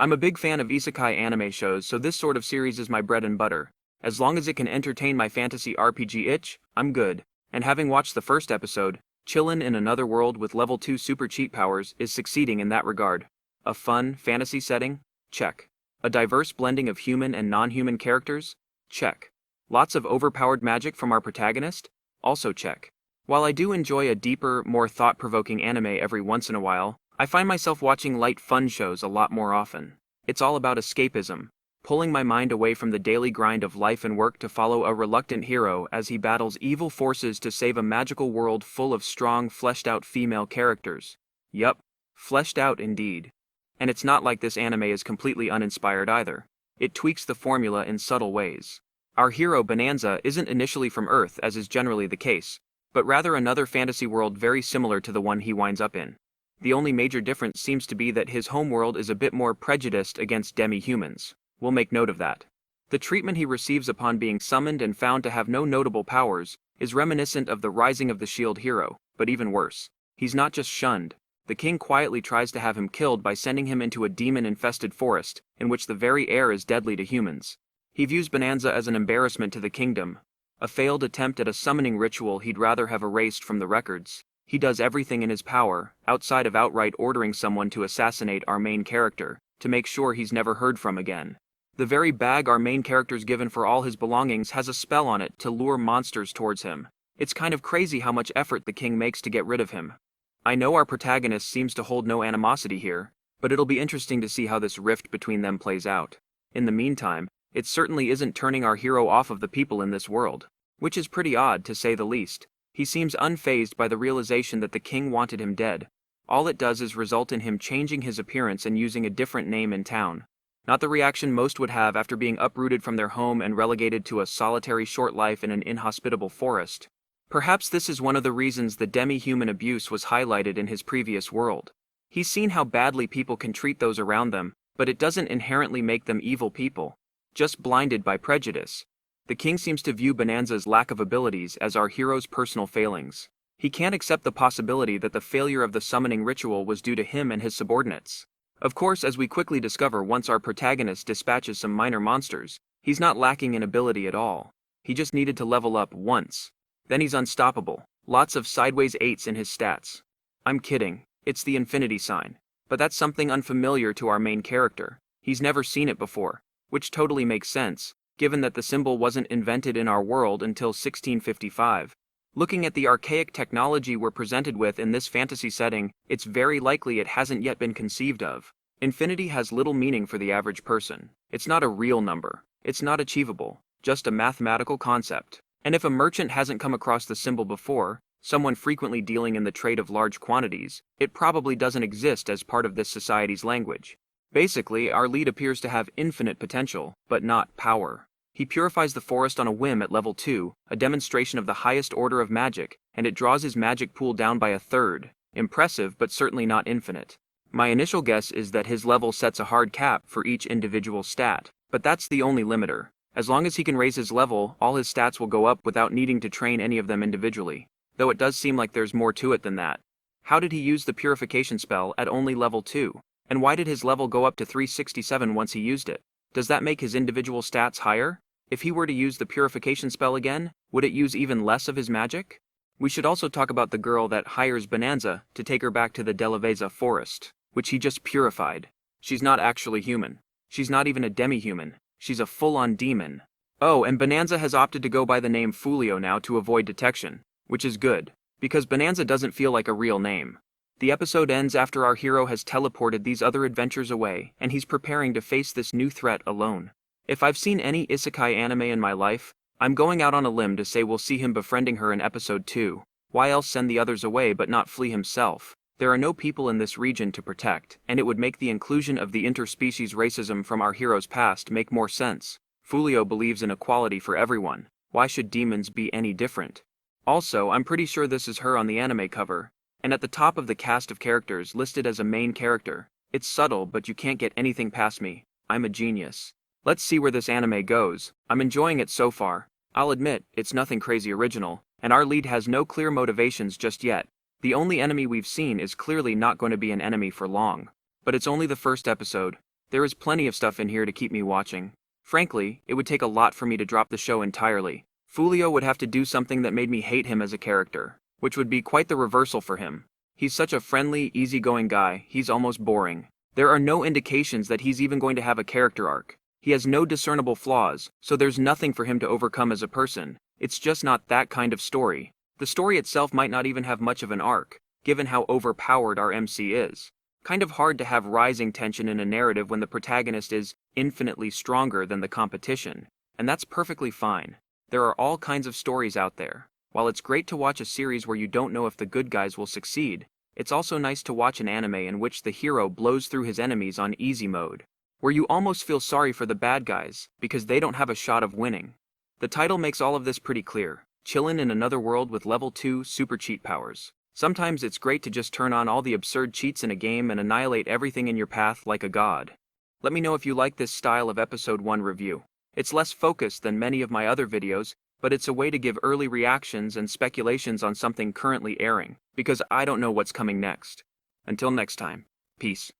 I'm a big fan of isekai anime shows, so this sort of series is my bread and butter. As long as it can entertain my fantasy RPG itch, I'm good. And having watched the first episode, chillin' in another world with level 2 super cheat powers is succeeding in that regard. A fun, fantasy setting? Check. A diverse blending of human and non-human characters? Check. Lots of overpowered magic from our protagonist? Also check. While I do enjoy a deeper, more thought-provoking anime every once in a while, I find myself watching light fun shows a lot more often. It's all about escapism, pulling my mind away from the daily grind of life and work to follow a reluctant hero as he battles evil forces to save a magical world full of strong, fleshed-out female characters. Yup, fleshed out indeed. And it's not like this anime is completely uninspired either. It tweaks the formula in subtle ways. Our hero Bonanza isn't initially from Earth, as is generally the case, but rather another fantasy world very similar to the one he winds up in. The only major difference seems to be that his homeworld is a bit more prejudiced against demi-humans. We'll make note of that. The treatment he receives upon being summoned and found to have no notable powers is reminiscent of the Rising of the Shield hero, but even worse. He's not just shunned. The king quietly tries to have him killed by sending him into a demon-infested forest, in which the very air is deadly to humans. He views Bonanza as an embarrassment to the kingdom, a failed attempt at a summoning ritual he'd rather have erased from the records. He does everything in his power, outside of outright ordering someone to assassinate our main character, to make sure he's never heard from again. The very bag our main character's given for all his belongings has a spell on it to lure monsters towards him. It's kind of crazy how much effort the king makes to get rid of him. I know our protagonist seems to hold no animosity here, but it'll be interesting to see how this rift between them plays out. In the meantime, it certainly isn't turning our hero off of the people in this world, which is pretty odd to say the least. He seems unfazed by the realization that the king wanted him dead. All it does is result in him changing his appearance and using a different name in town. Not the reaction most would have after being uprooted from their home and relegated to a solitary short life in an inhospitable forest. Perhaps this is one of the reasons the demi-human abuse was highlighted in his previous world. He's seen how badly people can treat those around them, but it doesn't inherently make them evil people, just blinded by prejudice. The king seems to view Bonanza's lack of abilities as our hero's personal failings. He can't accept the possibility that the failure of the summoning ritual was due to him and his subordinates. Of course, as we quickly discover once our protagonist dispatches some minor monsters, he's not lacking in ability at all. He just needed to level up once. Then he's unstoppable. Lots of sideways 8s in his stats. I'm kidding, it's the infinity sign. But that's something unfamiliar to our main character. He's never seen it before, which totally makes sense, given that the symbol wasn't invented in our world until 1655. Looking at the archaic technology we're presented with in this fantasy setting, it's very likely it hasn't yet been conceived of. Infinity has little meaning for the average person. It's not a real number. It's not achievable, just a mathematical concept. And if a merchant hasn't come across the symbol before, someone frequently dealing in the trade of large quantities, it probably doesn't exist as part of this society's language. Basically, our lead appears to have infinite potential, but not power. He purifies the forest on a whim at level 2, a demonstration of the highest order of magic, and it draws his magic pool down by a third. Impressive, but certainly not infinite. My initial guess is that his level sets a hard cap for each individual stat, but that's the only limiter. As long as he can raise his level, all his stats will go up without needing to train any of them individually, though it does seem like there's more to it than that. How did he use the purification spell at only level 2? And why did his level go up to 367 once he used it? Does that make his individual stats higher? If he were to use the purification spell again, would it use even less of his magic? We should also talk about the girl that hires Bonanza to take her back to the Delaveza forest, which he just purified. She's not actually human. She's not even a demi-human. She's a full-on demon. Oh, and Bonanza has opted to go by the name Fulio now to avoid detection, which is good, because Bonanza doesn't feel like a real name. The episode ends after our hero has teleported these other adventures away, and he's preparing to face this new threat alone. If I've seen any isekai anime in my life, I'm going out on a limb to say we'll see him befriending her in episode 2. Why else send the others away but not flee himself? There are no people in this region to protect, and it would make the inclusion of the interspecies racism from our hero's past make more sense. Fulio believes in equality for everyone. Why should demons be any different? Also, I'm pretty sure this is her on the anime cover, and at the top of the cast of characters listed as a main character. It's subtle, but you can't get anything past me. I'm a genius. Let's see where this anime goes. I'm enjoying it so far. I'll admit, it's nothing crazy original, and our lead has no clear motivations just yet. The only enemy we've seen is clearly not going to be an enemy for long. But it's only the first episode. There is plenty of stuff in here to keep me watching. Frankly, it would take a lot for me to drop the show entirely. Fulio would have to do something that made me hate him as a character, which would be quite the reversal for him. He's such a friendly, easygoing guy, he's almost boring. There are no indications that he's even going to have a character arc. He has no discernible flaws, so there's nothing for him to overcome as a person. It's just not that kind of story. The story itself might not even have much of an arc, given how overpowered our MC is. Kind of hard to have rising tension in a narrative when the protagonist is infinitely stronger than the competition, and that's perfectly fine. There are all kinds of stories out there. While it's great to watch a series where you don't know if the good guys will succeed, it's also nice to watch an anime in which the hero blows through his enemies on easy mode, where you almost feel sorry for the bad guys because they don't have a shot of winning. The title makes all of this pretty clear. Chillin' in another world with level 2 super cheat powers. Sometimes it's great to just turn on all the absurd cheats in a game and annihilate everything in your path like a god. Let me know if you like this style of episode 1 review. It's less focused than many of my other videos, but it's a way to give early reactions and speculations on something currently airing, because I don't know what's coming next. Until next time, peace.